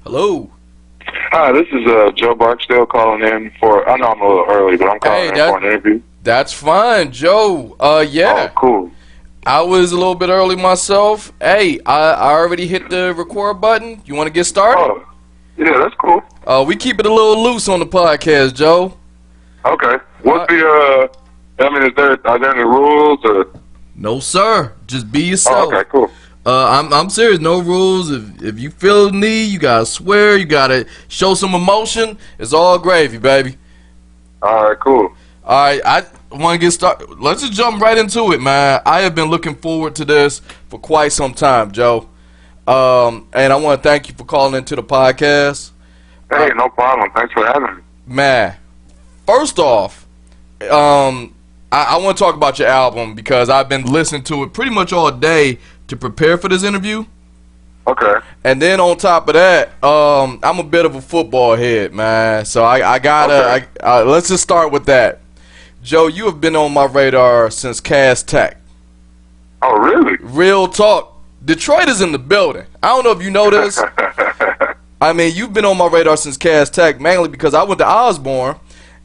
Hello. Hi, this is Joe Barksdale calling in for. I know I'm a little early, but I'm calling in for an interview. That's fine, Joe. Yeah. Oh, cool. I was a little bit early myself. Hey, I already hit the record button. You want to get started? Oh, yeah, that's cool. We keep it a little loose on the podcast, Joe. Okay. What's the? I mean, are there any rules or? No, sir. Just be yourself. Oh, okay, cool. I'm serious. No rules. If you feel the need, you gotta swear. You gotta show some emotion. It's all gravy, baby. All right, cool. All right, I want to get started. Let's just jump right into it, man. I have been looking forward to this for quite some time, Joe. And I want to thank you for calling into the podcast. Hey, no problem. Thanks for having me. Man, first off, I want to talk about your album because I've been listening to it pretty much all day to prepare for this interview. Okay. And then on top of that, I'm a bit of a football head, man. So I gotta, okay. Let's just start with that. Joe, you have been on my radar since Cass Tech. Oh, really? Real talk. Detroit is in the building. I don't know if you know this. I mean, you've been on my radar since Cass Tech, mainly because I went to Osborne.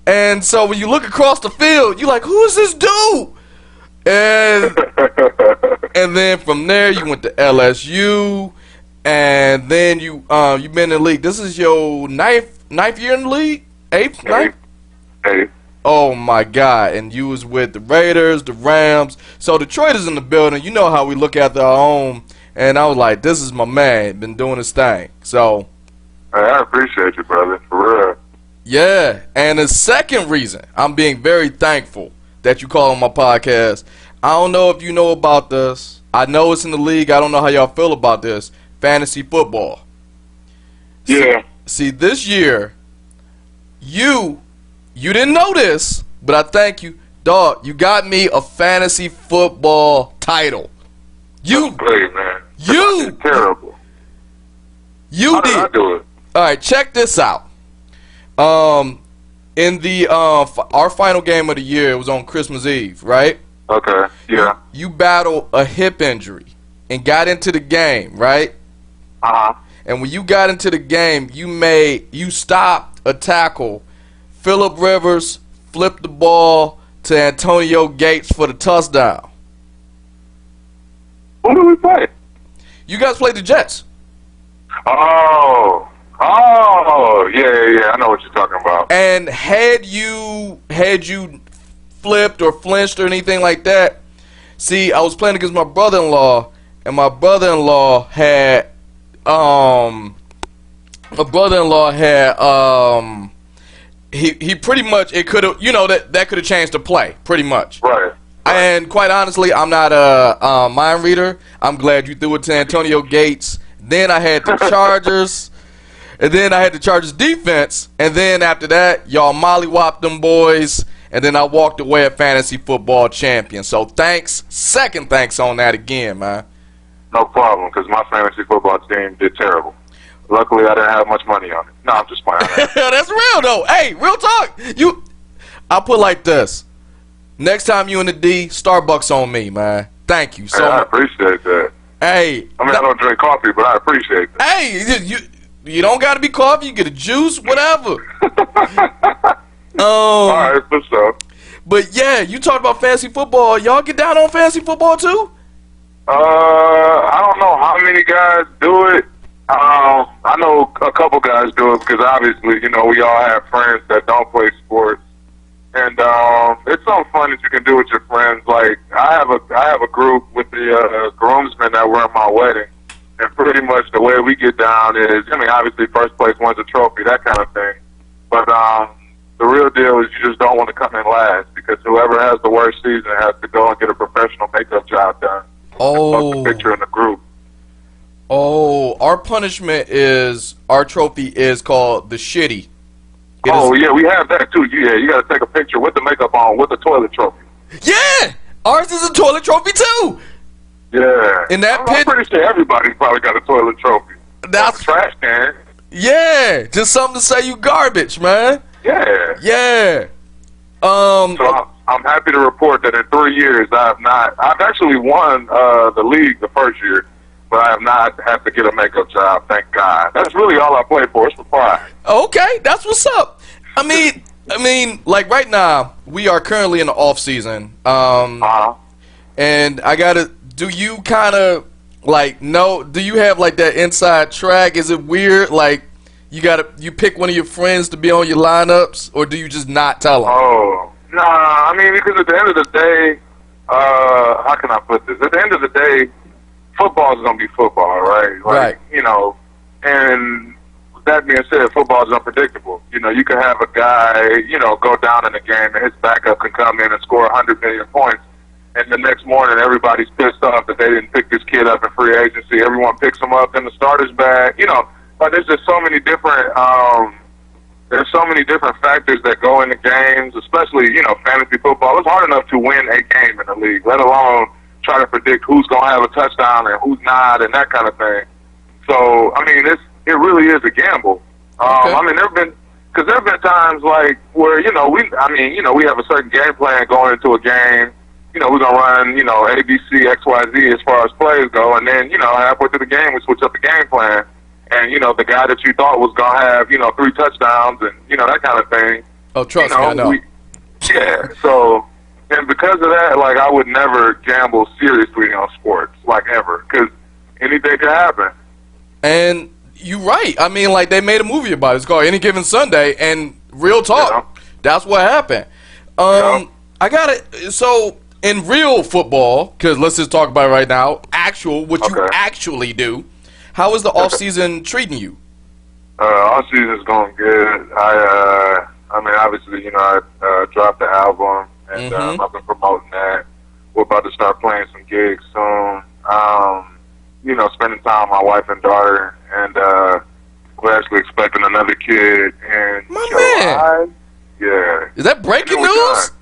And so when you look across the field, you're like, who is this dude? And then from there, you went to LSU. And then you've been in the league. This is your ninth year in the league? Eighth? Oh, my God. And you was with the Raiders, the Rams. So Detroit is in the building. You know how we look after our own. And I was like, this is my man. Been doing his thing. So. Hey, I appreciate you, brother. For real. Yeah. And the second reason I'm being very thankful that you call on my podcast, I don't know if you know about this. I know it's in the league. I don't know how y'all feel about this. Fantasy football. Yeah. See, this year, you didn't know this, but I thank you. Dog, you got me a fantasy football title. That's great, man. You. That's terrible. You How did. I do it? All right, check this out. In the our final game of the year, it was on Christmas Eve, right? Okay, yeah. You battled a hip injury and got into the game, right? Uh-huh. And when you got into the game, you stopped a tackle. Phillip Rivers flipped the ball to Antonio Gates for the touchdown. Who did we play? You guys played the Jets. Oh, yeah. I know what you're talking about. And had you flipped or flinched or anything like that, see, I was playing against my brother-in-law, and my brother-in-law had he pretty much, it could have, that could have changed the play pretty much. Right. And quite honestly, I'm not a mind reader. I'm glad you threw it to Antonio Gates. Then I had the Chargers. And then I had the Chargers defense. And then after that, y'all mollywopped them boys. And then I walked away a fantasy football champion. So thanks. Second thanks on that again, man. No problem, because my fantasy football team did terrible. Luckily, I didn't have much money on it. No, I'm just playing. That's real, though. Hey, real talk. I'll put it like this. Next time you in the D, Starbucks on me, man. Thank you so much. I appreciate that. Hey. I mean, I don't drink coffee, but I appreciate that. Hey, you don't got to be coffee. You get a juice, whatever. All right, for sure. But, yeah, you talked about fantasy football. Y'all get down on fantasy football, too? I don't know how many guys do it. I know a couple guys do it because obviously, we all have friends that don't play sports. And it's something fun that you can do with your friends. Like, I have a group with the groomsmen that were at my wedding. And pretty much the way we get down is, obviously first place wins a trophy, that kind of thing. But the real deal is you just don't want to come in last because whoever has the worst season has to go and get a professional makeup job done. Oh. Post a picture in the group. Oh, our punishment our trophy is called the shitty. Yeah, we have that too. Yeah, you got to take a picture with the makeup on with the toilet trophy. Yeah, ours is a toilet trophy too. Yeah. In that I'm pretty sure everybody's probably got a toilet trophy. That's a trash can. Yeah, just something to say you garbage, man. Yeah. Yeah. So I'm happy to report that in 3 years I've actually won the league the first year. but I have not had to get a makeup job, thank God. That's really all I play for. It's for pride. Okay, that's what's up. I mean, like right now, we are currently in the off season. And I gotta. Do you kind of like know? Do you have like that inside track? Is it weird? Like you pick one of your friends to be on your lineups, or do you just not tell them? Oh, nah. I mean, because at the end of the day, how can I put this? At the end of the day, football is gonna be football, right? Like, right. You know, and that being said, football is unpredictable. You know, you can have a guy, you know, go down in the game and his backup can come in and score 100 million points. And the next morning, everybody's pissed off that they didn't pick this kid up in free agency. Everyone picks him up in the starter's bag. You know, but there's just so many different there's so many different factors that go into games, especially, you know, fantasy football. It's hard enough to win a game in the league, let alone try to predict who's going to have a touchdown and who's not and that kind of thing. So, I mean, it really is a gamble. Okay. I mean, there have been times like where, you know, we have a certain game plan going into a game. You know, we're going to run, you know, A, B, C, X, Y, Z as far as plays go. And then, you know, halfway through the game, we switch up the game plan. And, you know, the guy that you thought was going to have, you know, 3 touchdowns and, you know, that kind of thing. Oh, trust me, I know. Yeah, so, and because of that, like, I would never gamble seriously on sports, like, ever. Because anything could happen. And you're right. I mean, like, they made a movie about it. It's called Any Given Sunday. And real talk, that's what happened. I got it. So, in real football, because let's just talk about it right now, what you actually do, how is the off-season treating you? Off-season's going good. I mean, obviously, you know, I dropped the album, and I've been promoting that. We're about to start playing some gigs soon. You know, spending time with my wife and daughter, and we're actually expecting another kid in July. Yeah. Is that breaking news?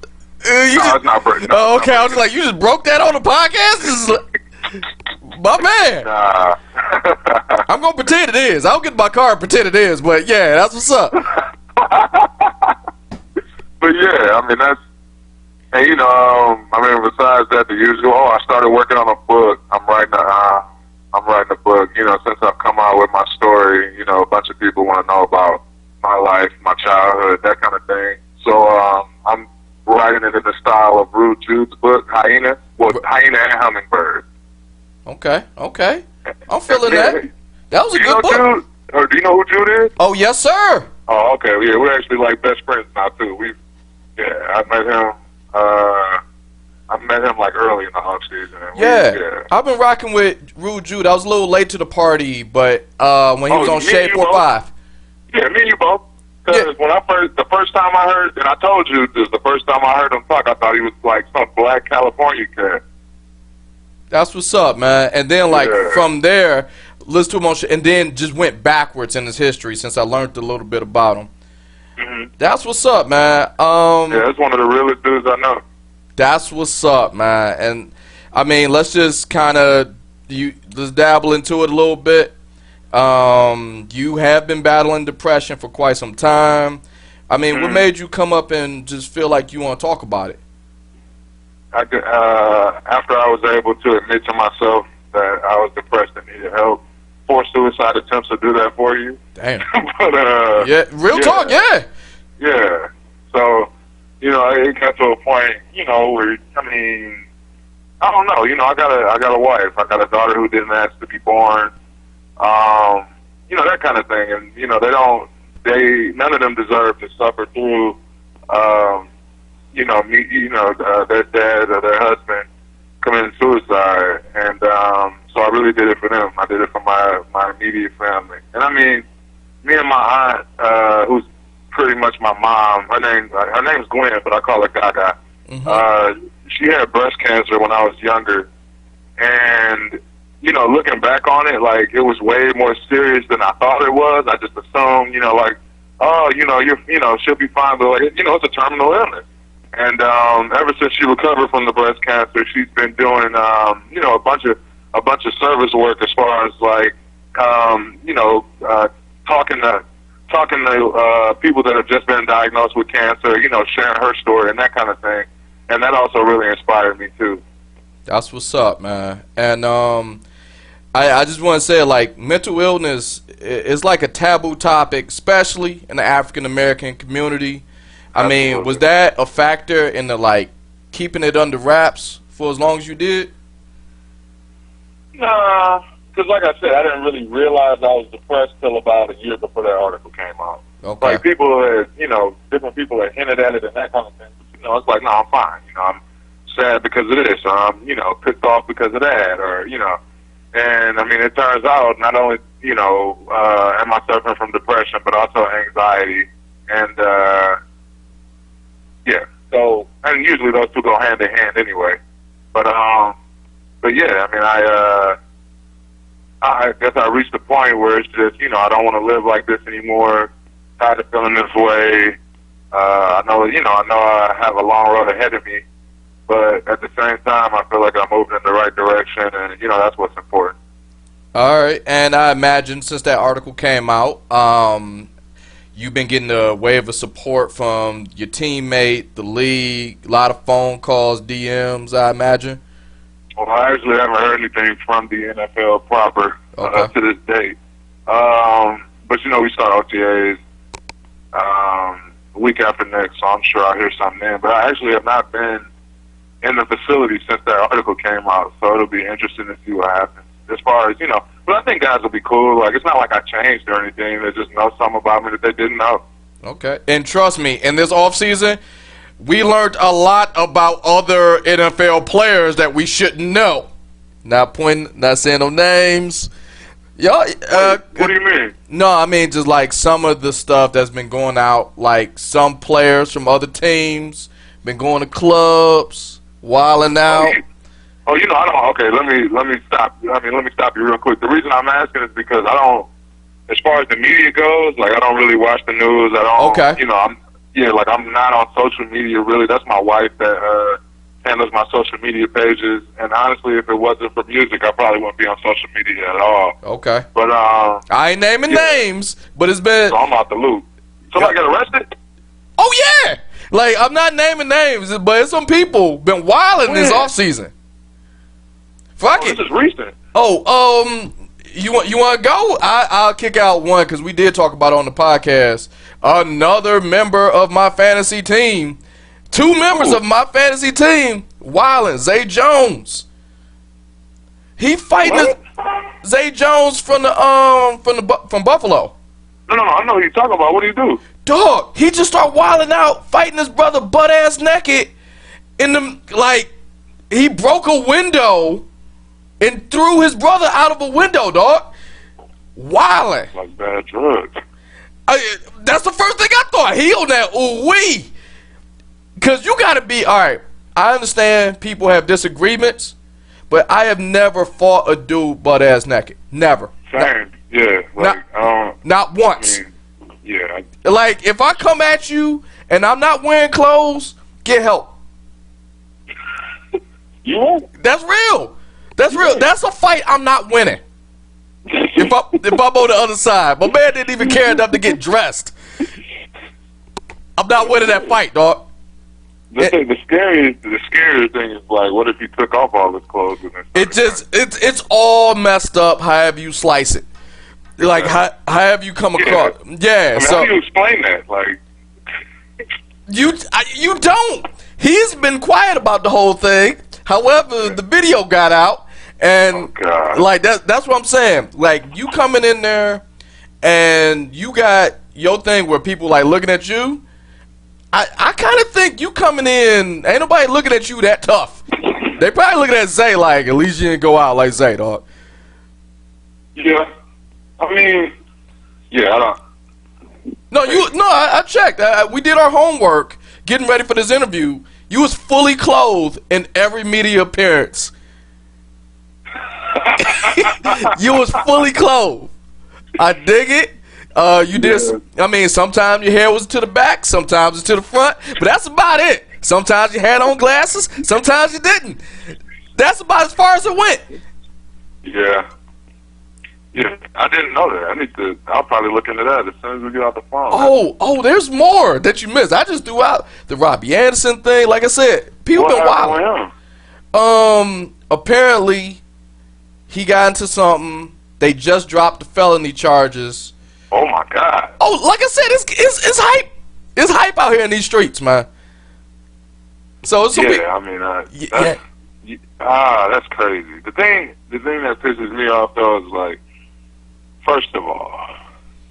No, it's not breaking. Oh, okay. I was like, you just broke that on the podcast? This is my man. Nah. I'm going to pretend it is. I'll get in my car and pretend it is, but yeah, that's what's up. But yeah, I mean, and you know, I mean, besides that, the usual, I started working on a book. I'm writing a book. You know, since I've come out with my story, you know, a bunch of people want to know about my life, my childhood, that kind of thing. So, I'm writing it in the style of Rude Jude's book, Hyena. Well, Hyena and Hummingbird. Okay. I'm feeling that. That was a good book. Jude? Or do you know who Jude is? Oh, yes, sir. Oh, okay. Yeah, we're actually like best friends now too. I met him like early in the off season. I've been rocking with Rude Jude. I was a little late to the party, but when he was on Shade 4-5. Yeah, me and you both. Because when the first time I heard, and I told you this, the first time I heard him talk, I thought he was like some black California kid. That's what's up, man. And then, like, from there, listen to him on and then just went backwards in his history since I learned a little bit about him. That's what's up, man. Yeah, it's one of the realest dudes I know. That's what's up, man. And, I mean, let's just kind of let's dabble into it a little bit. You have been battling depression for quite some time. I mean, what made you come up and just feel like you want to talk about it? After I was able to admit to myself that I was depressed and needed help, 4 suicide attempts to do that for you. Damn. But real talk, yeah. Yeah. So, you know, it got to a point, you know, where I mean, I don't know. You know, I got a wife. I got a daughter who didn't ask to be born. You know, that kind of thing. And you know, none of them deserve to suffer through. You know, their dad or their husband committing suicide, and so I really did it for them. I did it for my immediate family. And I mean, me and my aunt, who's pretty much my mom. Her name's Gwen, but I call her Gaga. She had breast cancer when I was younger, and you know, looking back on it, like it was way more serious than I thought it was. I just assumed, you know, like, oh, you know, she'll be fine, but like, you know, it's a terminal illness. And ever since she recovered from the breast cancer, she's been doing, you know, a bunch of service work as far as like, you know, talking to people that have just been diagnosed with cancer, you know, sharing her story and that kind of thing. And that also really inspired me too. That's what's up, man. And I just want to say, like, mental illness is like a taboo topic, especially in the African American community. I mean, was that a factor in the, like, keeping it under wraps for as long as you did? Nah, because like I said, I didn't really realize I was depressed till about a year before that article came out. Okay. Like, people had, different people had hinted at it and that kind of thing. But, it's like, no, I'm fine. I'm sad because of this, or I'm, pissed off because of that, or, And, I mean, it turns out not only, am I suffering from depression, but also anxiety. And, yeah. So, and usually those two go hand in hand anyway. But yeah, I mean, I guess I reached a point where it's just, I don't want to live like this anymore. Tired of feeling this way. I know I have a long road ahead of me. But at the same time, I feel like I'm moving in the right direction, and, that's what's important. All right. And I imagine since that article came out, you've been getting a wave of support from your teammate, the league, a lot of phone calls, DMs, I imagine. Well, I actually haven't heard anything from the NFL proper to this date. But, we start OTAs the week after next, so I'm sure I'll hear something then. But I actually have not been in the facility since that article came out, so it'll be interesting to see what happens. As far as, but I think guys will be cool. Like, it's not like I changed or anything. They just know something about me that they didn't know. Okay. And trust me, in this offseason, we learned a lot about other NFL players that we shouldn't know. Not saying no names. What do you mean? No, I mean just like some of the stuff that's been going out. Like some players from other teams been going to clubs, wilding out. I don't. Okay, let me stop. Let me stop you real quick. The reason I'm asking is because I don't. As far as the media goes, like I don't really watch the news. I don't. Okay. I'm not on social media really. That's my wife that handles my social media pages. And honestly, if it wasn't for music, I probably wouldn't be on social media at all. Okay. But I ain't naming names, but it's been. So I'm out the loop. Somebody got arrested? Oh yeah. Like I'm not naming names, but some people been wilding this off season. Fuck it. This is recent. You want to go? I'll kick out one because we did talk about it on the podcast. Another member of my fantasy team, two members of my fantasy team, wildin'. Zay Jones. He fighting Zay Jones from Buffalo. No, I know who you're talking about. What do you do? Dog, he just started wilding out, fighting his brother butt ass naked. He broke a window and threw his brother out of a window, dog. Wildin'. Like bad drugs. That's the first thing I thought. He on that ooh-wee. Because you got to be, all right, I understand people have disagreements, but I have never fought a dude butt-ass naked. Never. Same. Not once. Yeah. Like, if I come at you and I'm not wearing clothes, get help. You won't? That's real. That's real. That's a fight I'm not winning. If I'm on the other side. My man didn't even care enough to get dressed. I'm not winning that fight, dog. The scariest thing is like, what if he took off all his clothes? It's all messed up. However you slice it, like however you come across. Yeah. So how do you explain that? Like, you don't. He's been quiet about the whole thing. However, the video got out, and that's what I'm saying. Like, you coming in there, and you got your thing where people like looking at you. I kind of think you coming in, ain't nobody looking at you that tough. They probably looking at Zay like, at least you didn't go out like Zay, dog. Yeah, I mean, I don't. I checked. We did our homework, getting ready for this interview. You was fully clothed in every media appearance. You was fully clothed. I dig it. You did. I mean, sometimes your hair was to the back, sometimes it's to the front, but that's about it. Sometimes you had on glasses, sometimes you didn't. That's about as far as it went. Yeah, I didn't know that. I'll probably look into that as soon as we get off the phone. Oh, there's more that you missed. I just threw out the Robbie Anderson thing. Like I said, people been wild. Apparently, he got into something. They just dropped the felony charges. Oh my God. Oh, like I said, it's hype. It's hype out here in these streets, man. So it's that's crazy. The thing that pisses me off though is like, first of all,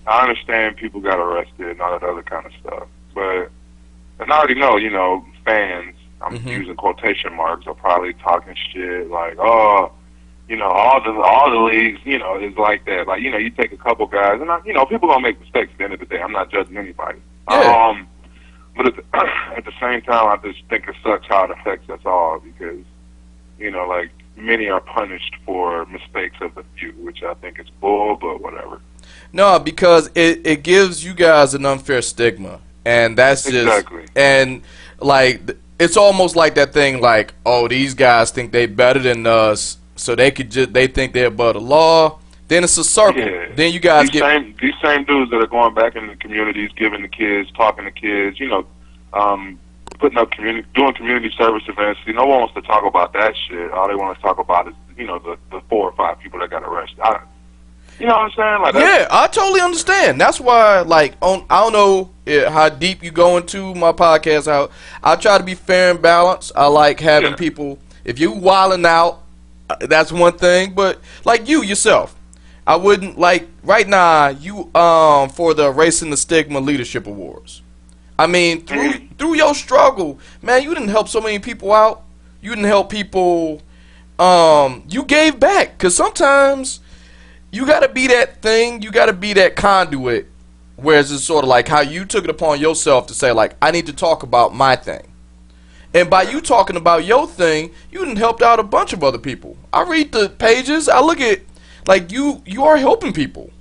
I understand people got arrested and all that other kind of stuff, but and I already know, you know, fans. I'm using quotation marks. Are probably talking shit like, oh, you know, all the leagues, you know, is like that. Like, you know, you take a couple guys, and you know, people gonna make mistakes at the end of the day. I'm not judging anybody. Yeah. But at the same time, I just think it sucks how it affects us all because, you know, like many are punished for mistakes of the few, which I think is bull, but whatever. No, because it gives you guys an unfair stigma, and that's just exactly. And like it's almost like that thing, like, oh, these guys think they better than us, so they think they're above the law. Then it's a circle. Yeah. Then you guys these same dudes that are going back in the communities, giving the kids, talking to kids, you know, putting up doing community service events. You know, no one wants to talk about that shit. All they want to talk about is, you know, the 4 or 5 people that got arrested. You know what I'm saying? Like, yeah, I totally understand. That's why, like, I don't know how deep you go into my podcast. I try to be fair and balanced. I like having people. If you wilding out, that's one thing. But like you yourself, I wouldn't like right now. You for the Erasing the Stigma Leadership Awards. I mean, through your struggle, man, you didn't help so many people out. You didn't help people. You gave back, because sometimes you got to be that thing. You got to be that conduit. Whereas it's sort of like how you took it upon yourself to say, like, I need to talk about my thing. And by you talking about your thing, you done helped out a bunch of other people. I read the pages. I look at, like, you are helping people.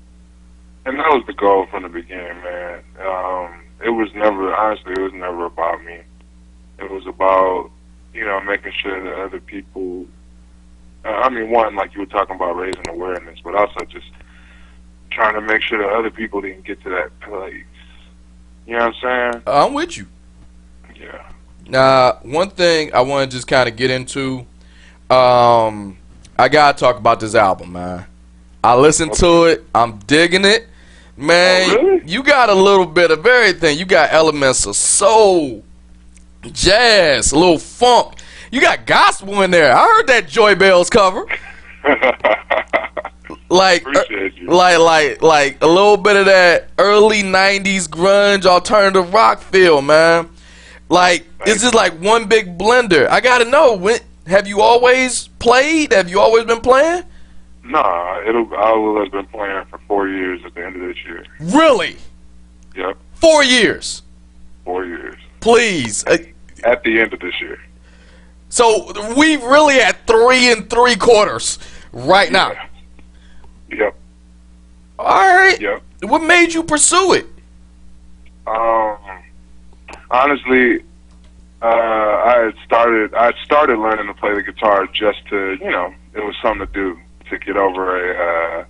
And that was the goal from the beginning, man. It was never, honestly, it was never about me. It was about, you know, making sure that other people, I mean, one, like you were talking about raising awareness, but also just trying to make sure that other people didn't get to that place. You know what I'm saying? I'm with you. Yeah. Now, one thing I want to just kind of get into, I got to talk about this album, man. I listened to it. I'm digging it. Man, oh, really? You got a little bit of everything. You got elements of soul, jazz, a little funk. You got gospel in there. I heard that Joy Bells cover. Like a little bit of that early 90s grunge alternative rock feel, man. Like, it's just like one big blender. I got to know, have you always played? Have you always been playing? Nah, I will have been playing for 4 years at the end of this year. Really? Yep. 4 years? 4 years. Please. At the end of this year. So we really at 3 3/4 right now. Yep. All right. Yep. What made you pursue it? Honestly, I started learning to play the guitar just to, you know, it was something to do to get over a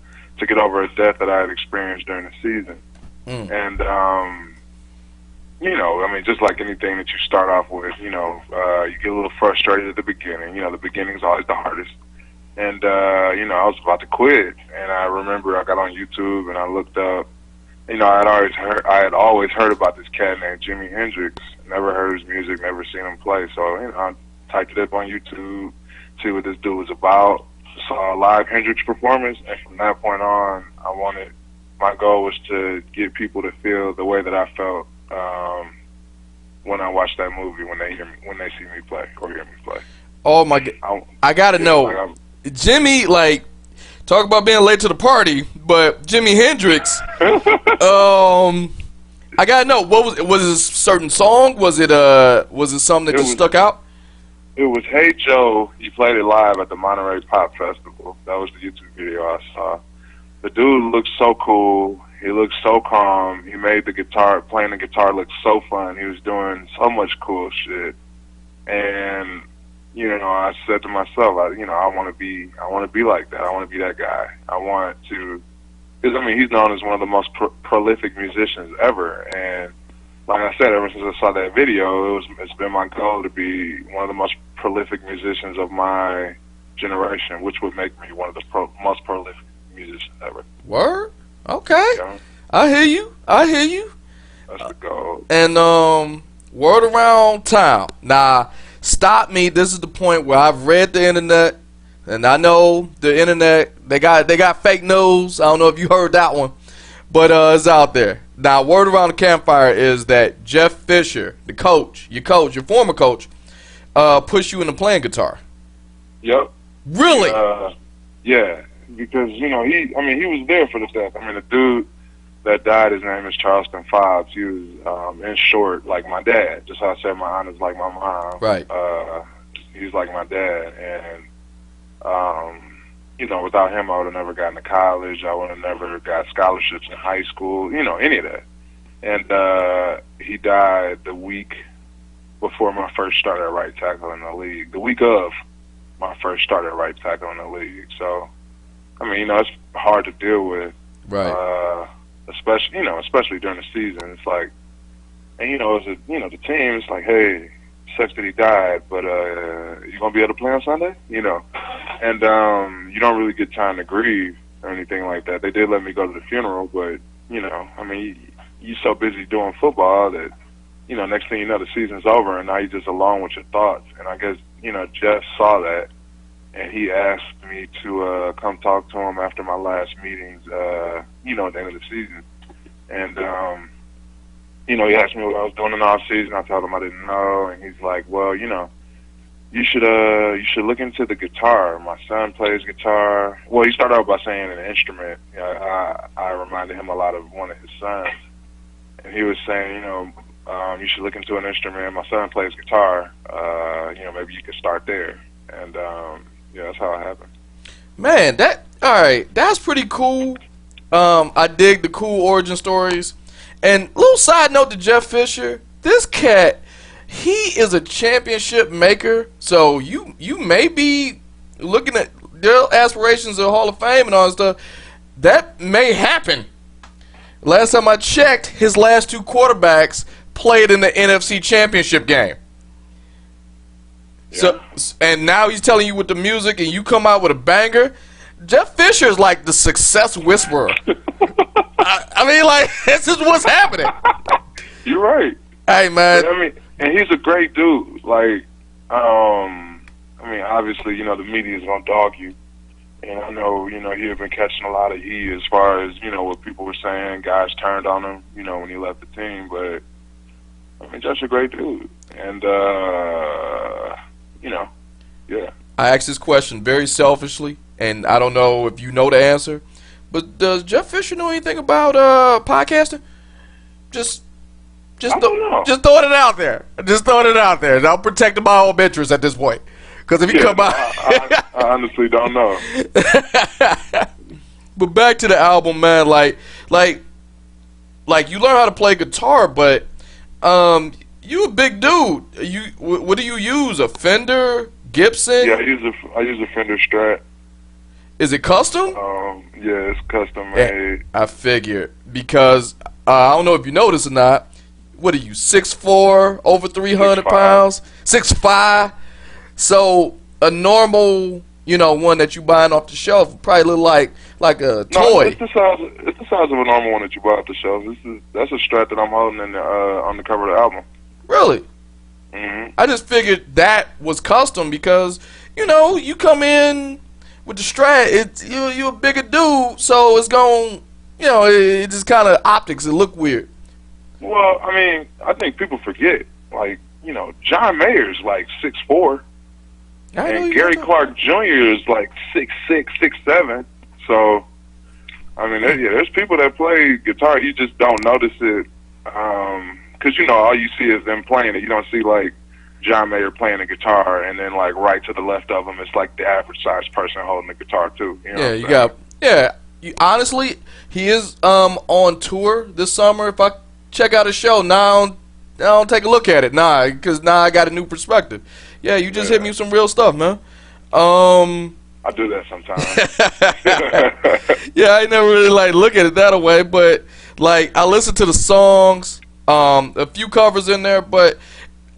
death that I had experienced during the season. And you know, I mean, just like anything that you start off with, you know, you get a little frustrated at the beginning. You know, the beginning's always the hardest. And you know, I was about to quit, and I remember I got on YouTube and I looked up. You know, I had always heard about this cat named Jimi Hendrix. Never heard his music, never seen him play. So, you know, I typed it up on YouTube, see what this dude was about. Saw a live Hendrix performance, and from that point on, my goal was to get people to feel the way that I felt when I watched that movie, when they see me play or hear me play. Oh my God! I gotta know, Jimmy. Like, talk about being late to the party, but Jimi Hendrix. I gotta know, was it a certain song? Was it something that just stuck out? It was Hey Joe. He played it live at the Monterey Pop Festival. That was the YouTube video I saw. The dude looked so cool. He looked so calm. He made playing the guitar look so fun. He was doing so much cool shit. And, you know, I said to myself, I want to be like that. I want to be that guy. I want to, because I mean, he's known as one of the most prolific musicians ever. And like I said, ever since I saw that video, it's been my goal to be one of the most prolific musicians of my generation, which would make me one of the most prolific musicians ever. Word? Okay. Yeah. I hear you. That's the goal. And word around town. Now, stop me. This is the point where I've read the internet, and I know the internet, they got fake news. I don't know if you heard that one, but it's out there. Now, word around the campfire is that Jeff Fisher, the coach, your former coach, pushed you into playing guitar. Yep. Really? Yeah, because he was there for the death. I mean, the dude that died, his name is Charleston Fobbs. He was, in short, like my dad. Just how I said my aunt is like my mom. Right. He's like my dad, and without him, I would have never gotten to college. I would have never got scholarships in high school. Any of that. And he died the week before my first start at right tackle in the league. The week of my first start at right tackle in the league. So, I mean, it's hard to deal with. Right. Especially during the season. It's like, and as the team, it's like, hey, sucks that he died, but you gonna be able to play on Sunday? And you don't really get time to grieve or anything like that. They did let me go to the funeral, but you're so busy doing football that next thing you know, the season's over, and now you're just alone with your thoughts. And I guess Jeff saw that, and he asked me to come talk to him after my last meetings, at the end of the season. And he asked me what I was doing in the off season. I told him I didn't know, and he's like, "Well, you should look into the guitar. My son plays guitar." Well, he started out by saying an instrument. I reminded him a lot of one of his sons, and he was saying, you should look into an instrument. My son plays guitar. Maybe you could start there. And that's how it happened. Man, that's pretty cool. I dig the cool origin stories. And little side note to Jeff Fisher, this cat, he is a championship maker. So you may be looking at their aspirations of Hall of Fame and all that stuff. That may happen. Last time I checked, his last two quarterbacks played in the NFC Championship game. Yeah. So, and now he's telling you with the music, and you come out with a banger. Jeff Fisher is like the success whisperer. I mean, like, this is what's happening. You're right. Hey, man. And he's a great dude. Like, obviously, the media is gonna dog you, and I know, he had been catching a lot of heat as far as what people were saying. Guys turned on him, when he left the team, but. Jeff's a great dude. And, yeah. I asked this question very selfishly, and I don't know if you know the answer, but does Jeff Fisher know anything about podcasting? Just throwing it out there. Just throwing it out there. I'm protecting my own interests at this point. Because if you come out... I honestly don't know. But back to the album, man. Like you learn how to play guitar, but... you a big dude. What do you use? A Fender, Gibson? Yeah, I use a Fender Strat. Is it custom? Yeah, it's custom made. I figured because I don't know if you noticed or not. What are you? 6'4", over 300 pounds, 6'5". So a normal, one that you buying off the shelf would probably look like a toy. No, it's the size of a normal one that you buy off the shelf. That's a Strat that I'm holding on the cover of the album. Really? Mm-hmm. I just figured that was custom because, you come in with the Strat, you're a bigger dude, so it's going, it just kind of optics, it look weird. Well, I think people forget, like, John Mayer's like 6'4", and Gary Clark Jr. is like 6'6", 6'7". So, there's people that play guitar, you just don't notice it, because, all you see is them playing it. You don't see, like, John Mayer playing the guitar, and then, like, right to the left of him, it's like the average-sized person holding the guitar, too. Honestly, he is on tour this summer. If I check out a show, now I don't take a look at it, because now I got a new perspective. Yeah, you just hit me with some real stuff, man. I do that sometimes. Yeah, I never really, look at it that way, but, I listen to the songs, a few covers in there, but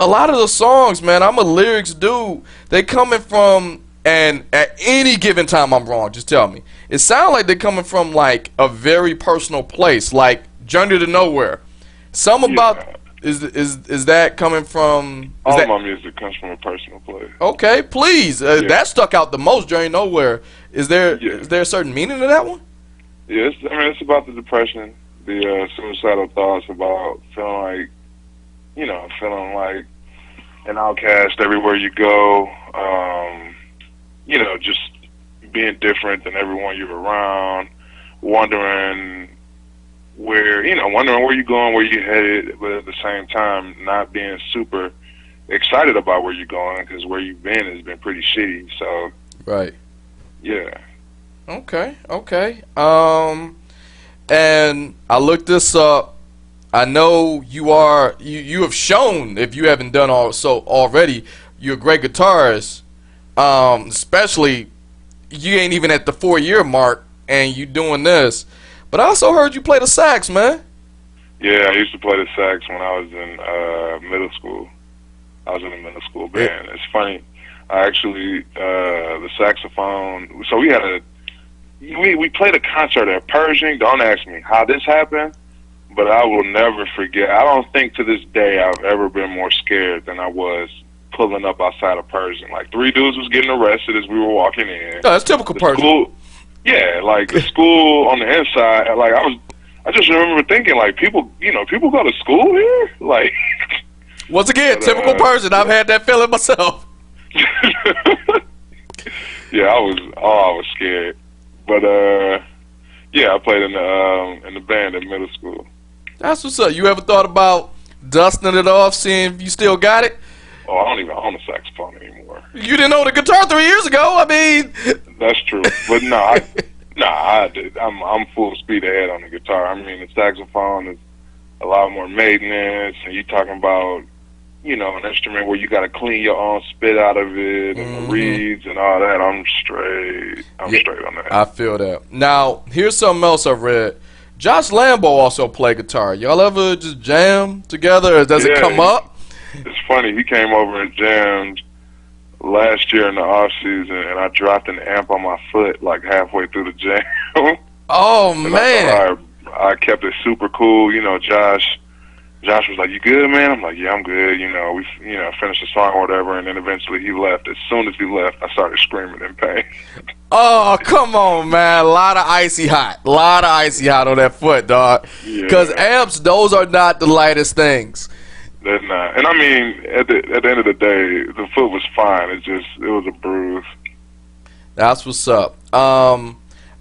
a lot of the songs, man, I'm a lyrics dude. They coming from, And at any given time I'm wrong, just tell me. It sounds like they're coming from like a very personal place, like Journey to Nowhere. Some about is that coming from? All my music comes from a personal place. Okay, please. That stuck out the most. Journey to Nowhere. Is there a certain meaning to that one? Yes, I mean it's about the depression, the suicidal thoughts, about feeling like an outcast everywhere you go. Just being different than everyone you're around, wondering where you're going, where you're headed, but at the same time not being super excited about where you're going because where you've been has been pretty shitty. So, right. Yeah. Okay. And I looked this up. I know you have shown, if you haven't done so already, you're a great guitarist. Especially you ain't even at the 4-year mark and you doing this. But I also heard you play the sax, man. Yeah, I used to play the sax when I was in middle school. I was in a middle school band. It's funny. I actually the saxophone. So we played a concert at Pershing. Don't ask me how this happened, but I will never forget. I don't think to this day I've ever been more scared than I was pulling up outside of Pershing. Like 3 dudes was getting arrested as we were walking in. No, that's typical Pershing. Like the school on the inside. Like I just remember thinking, like, people go to school here. Like, once again, typical Pershing. I've had that feeling myself. Yeah, I was scared, but I played in the band in middle school. That's what's up. You ever thought about dusting it off, seeing if you still got it? Oh, I don't even own a saxophone anymore. You didn't own a guitar 3 years ago. I mean, that's true. But no, I did. I'm full speed ahead on the guitar. I mean, the saxophone is a lot more maintenance, and you're talking about, an instrument where you got to clean your own spit out of it and the reeds and all that. I'm straight on that. I feel that. Now, here's something else I read. Josh Lambo also play guitar. Y'all ever just jam together, or does it come up? It's funny. He came over and jammed last year in the off season, and I dropped an amp on my foot like halfway through the jam. Oh man! I kept it super cool. Josh was like, "You good, man?" I'm like, "Yeah, I'm good." We finished the song or whatever, and then eventually he left. As soon as he left, I started screaming in pain. Oh, come on, man! A lot of icy hot on that foot, dog. Because amps, those are not the lightest things. They're not. And I mean, at the end of the day, the foot was fine. It was a bruise. That's what's up.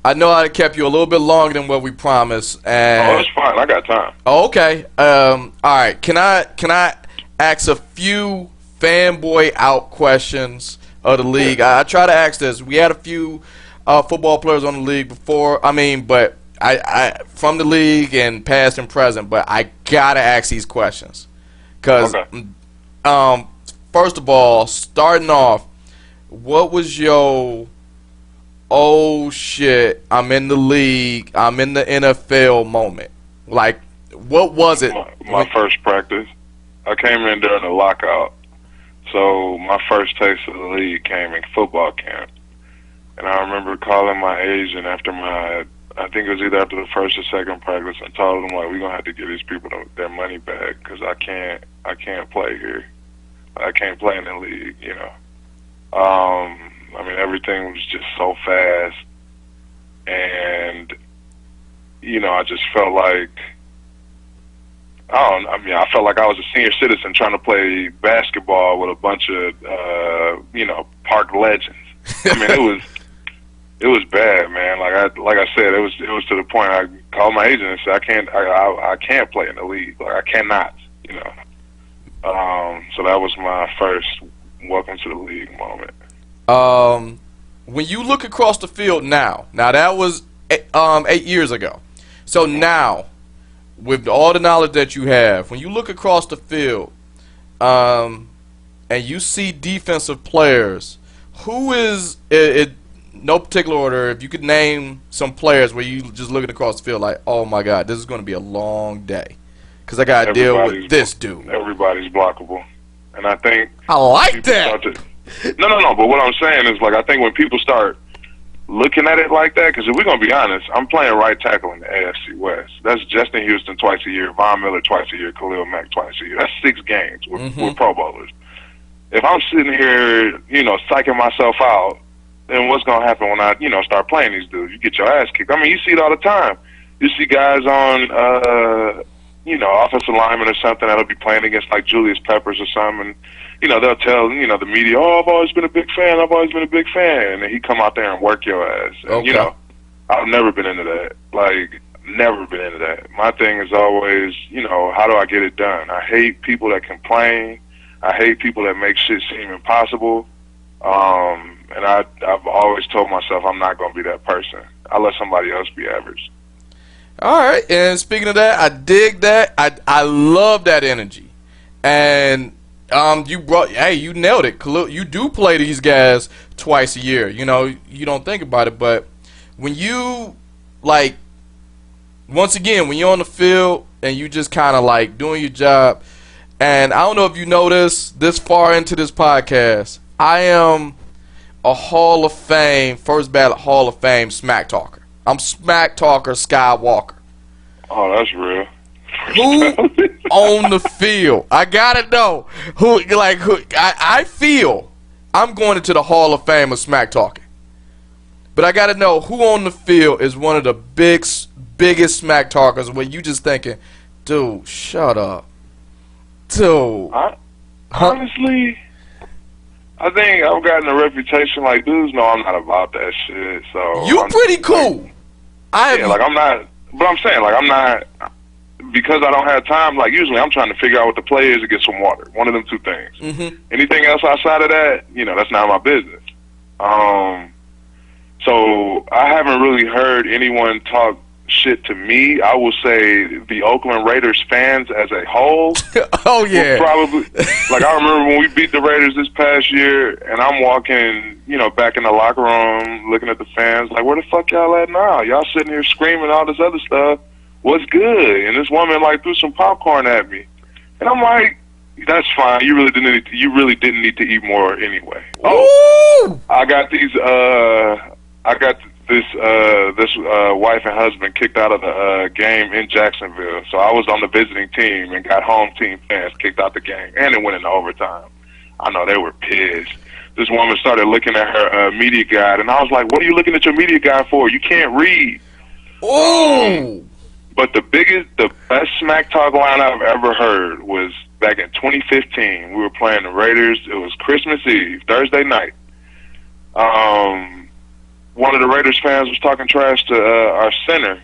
I know I kept you a little bit longer than what we promised. And it's fine. I got time. Oh, okay. All right. Can I ask a few fanboy out questions of the league? I try to ask this. We had a few football players on the league before. But I from the league and past and present. But I gotta ask these questions. Because, first of all, starting off, what was your, oh shit, I'm in the league, I'm in the NFL moment? Like, what was it? My first practice. I came in during the lockout. So my first taste of the league came in football camp. And I remember calling my agent after I think it was either after the first or second practice, and told them, like, we're going to have to give these people their money back because I can't play here. I can't play in the league, I mean, everything was just so fast. And, I just felt like, I felt like I was a senior citizen trying to play basketball with a bunch of, park legends. I mean, it was bad, man. Like I said, it was to the point I called my agent and said I can't play in the league. Like I cannot, So that was my first welcome to the league moment. When you look across the field now that was 8 years ago. So now, with all the knowledge that you have, when you look across the field, and you see defensive players, who is it? No particular order, if you could name some players where you just looking across the field like, oh my God, this is going to be a long day because I got to deal with this dude. Everybody's blockable. And I think I like that. No. But what I'm saying is, like, I think when people start looking at it like that, because if we're gonna be honest, I'm playing right tackle in the AFC West. That's Justin Houston twice a year, Von Miller twice a year, Khalil Mack twice a year. That's 6 games with Pro Bowlers. If I'm sitting here, psyching myself out, then what's gonna happen when I, start playing these dudes? You get your ass kicked. I mean, you see it all the time. You see guys on, offensive linemen or something that'll be playing against like Julius Peppers or something. And, they'll tell, the media, oh, I've always been a big fan. And then he come out there and work your ass. And, Okay. I've never been into that. Like, never been into that. My thing is always, how do I get it done? I hate people that complain. I hate people that make shit seem impossible. And I've always told myself I'm not going to be that person. I let somebody else be average. All right, and speaking of that, I dig that. I love that energy. And you nailed it. You do play these guys twice a year. You don't think about it, but when you, like, once again, when you're on the field and you just kind of like doing your job, and I don't know if you know this far into this podcast, I am a Hall of Fame, first ballot Hall of Fame smack talker. I'm smack talker Skywalker. Oh, that's real. Who on the field? I gotta know who. I feel I'm going into the Hall of Fame of smack talking, but I gotta know who on the field is one of the biggest smack talkers where you just thinking, dude, shut up, dude. Honestly, I think I've gotten a reputation like dudes know I'm not about that shit. So you pretty cool. I'm not. But I'm saying, like, I'm not, because I don't have time. Like, usually I'm trying to figure out what the play is and get some water. One of them two things. Mm-hmm. Anything else outside of that, that's not my business. So I haven't really heard anyone talk shit to me. I will say the Oakland Raiders fans as a whole. Oh yeah. Probably. Like, I remember when we beat the Raiders this past year, and I'm walking, back in the locker room, looking at the fans, like, where the fuck y'all at now? Y'all sitting here screaming all this other stuff. What's good? And this woman like threw some popcorn at me, and I'm like, that's fine. You really didn't need to eat more anyway. Oh, I got these. I got this wife and husband kicked out of the game in Jacksonville. So I was on the visiting team and got home team fans kicked out the game, and it went into overtime. I know they were pissed. This woman started looking at her media guide, and I was like, what are you looking at your media guide for? You can't read. Oh. But the best smack talk line I've ever heard was back in 2015. We were playing the Raiders. It was Christmas Eve, Thursday night. One of the Raiders fans was talking trash to our center,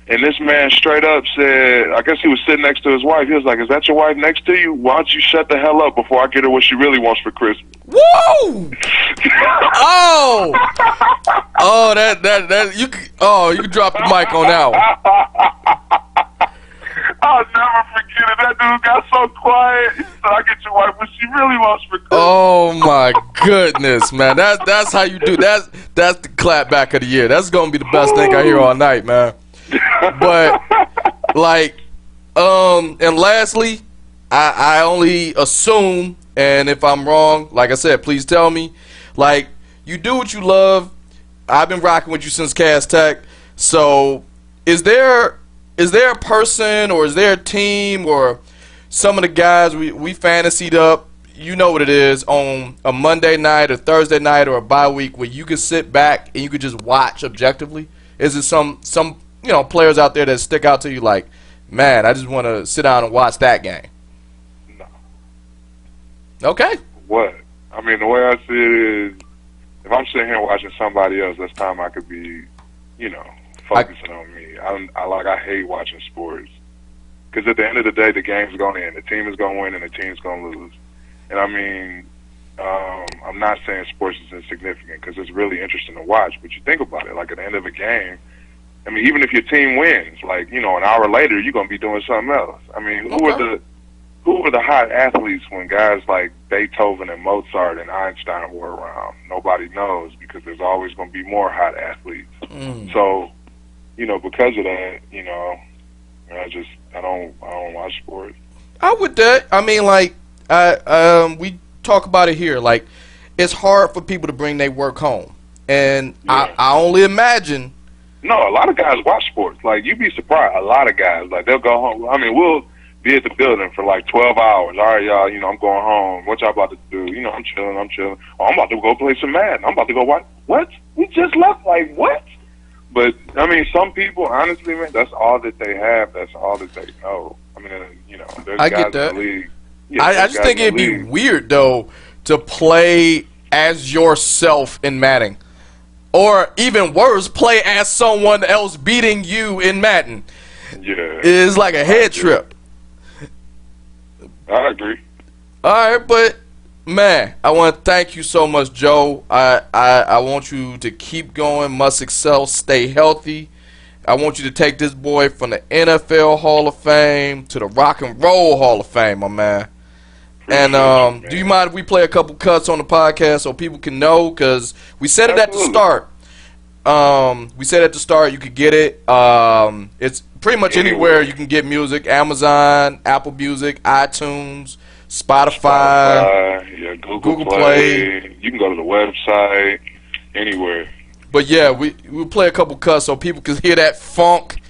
and this man straight up said, I guess he was sitting next to his wife. He was like, is that your wife next to you? Why don't you shut the hell up before I get her what she really wants for Christmas? Woo! Oh! Oh, that you can drop the mic on that one. I'll never forget it. That dude got so quiet. He said, I'll get your wife what she really wants for Christmas. Oh my goodness, man. That's how you do. That's the clap back of the year. That's gonna be the best thing I hear all night, man. But like, and lastly, I only assume, and if I'm wrong, like I said, please tell me. Like, you do what you love. I've been rocking with you since Cass Tech. So, is there a person, or is there a team, or some of the guys we fantasied up, you know what it is, on a Monday night or Thursday night or a bye week where you could sit back and you could just watch objectively? Is it some players out there that stick out to you like, man, I just want to sit down and watch that game? No. Okay. What? I mean, the way I see it is, if I'm sitting here watching somebody else, that's time I could be, focusing on me. I hate watching sports, because at the end of the day, the game's going to end. The team is going to win and the team's going to lose. And I mean, I'm not saying sports is insignificant, because it's really interesting to watch. But you think about it, like at the end of a game, I mean, even if your team wins, like, an hour later, you're going to be doing something else. I mean, who were the hot athletes when guys like Beethoven and Mozart and Einstein were around? Nobody knows, because there's always going to be more hot athletes. So, because of that, I don't watch sports. I would that. I mean, like, we talk about it here. Like, it's hard for people to bring their work home. And Yeah. I only imagine. No, a lot of guys watch sports. Like, you'd be surprised. A lot of guys, like, they'll go home. I mean, we'll be at the building for like 12 hours. All right, y'all, I'm going home. What y'all about to do? I'm chilling. Oh, I'm about to go play some Madden. I'm about to go watch. What? We just left. Like, what? But, I mean, some people, honestly, man, that's all that they have. That's all that they know. I mean, there's I guys get that. in the league. Yeah, I just think it'd be weird, though, to play as yourself in Madden. Or even worse, play as someone else beating you in Madden. Yeah. It's like a head trip. I agree. All right, but, man, I want to thank you so much, Joe. I want you to keep going, much success, stay healthy. I want you to take this boy from the NFL Hall of Fame to the Rock and Roll Hall of Fame, my man. And do you mind if we play a couple cuts on the podcast so people can know? Because we said it at the start. We said at the start you could get it. It's pretty much anywhere you can get music. Amazon, Apple Music, iTunes, Spotify, yeah, Google Play. You can go to the website, anywhere. But yeah, we'll play a couple cuts so people can hear that funk.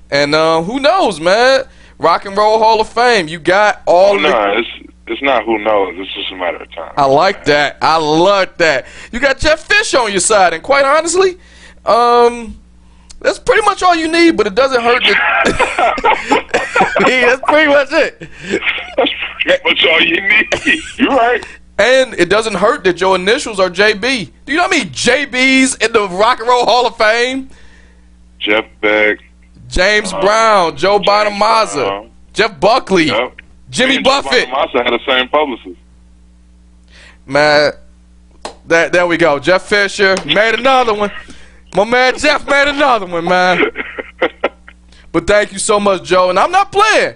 And who knows, man? Rock and Roll Hall of Fame. You got all it's not who knows. It's just a matter of time. I like that. I love that. You got Jeff Fish on your side, and quite honestly, that's pretty much all you need. But it doesn't hurt that's pretty much it. That's pretty much all you need. You're right. And it doesn't hurt that your initials are JB. Do you know how many JBs in the Rock and Roll Hall of Fame? Jeff Beck, James Brown, Joe Bonamassa, Jeff Buckley. Yep. Jimmy Buffett. Bonamassa had the same publicist. Man, there we go. Jeff Fisher made another one. My man Jeff made another one, man. But thank you so much, Joe. And I'm not playing.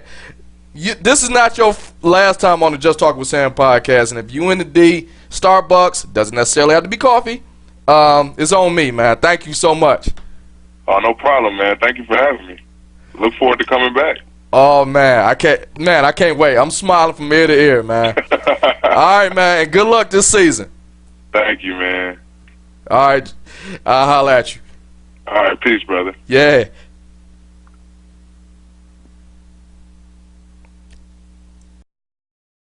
This is not your last time on the Just Talk with Sam podcast. And if you in the D, Starbucks, doesn't necessarily have to be coffee. It's on me, man. Thank you so much. Oh, no problem, man. Thank you for having me. Look forward to coming back. Oh, man, I can't wait. I'm smiling from ear to ear, man. All right, man, and good luck this season. Thank you, man. All right, I'll holler at you. All right, peace, brother. Yeah.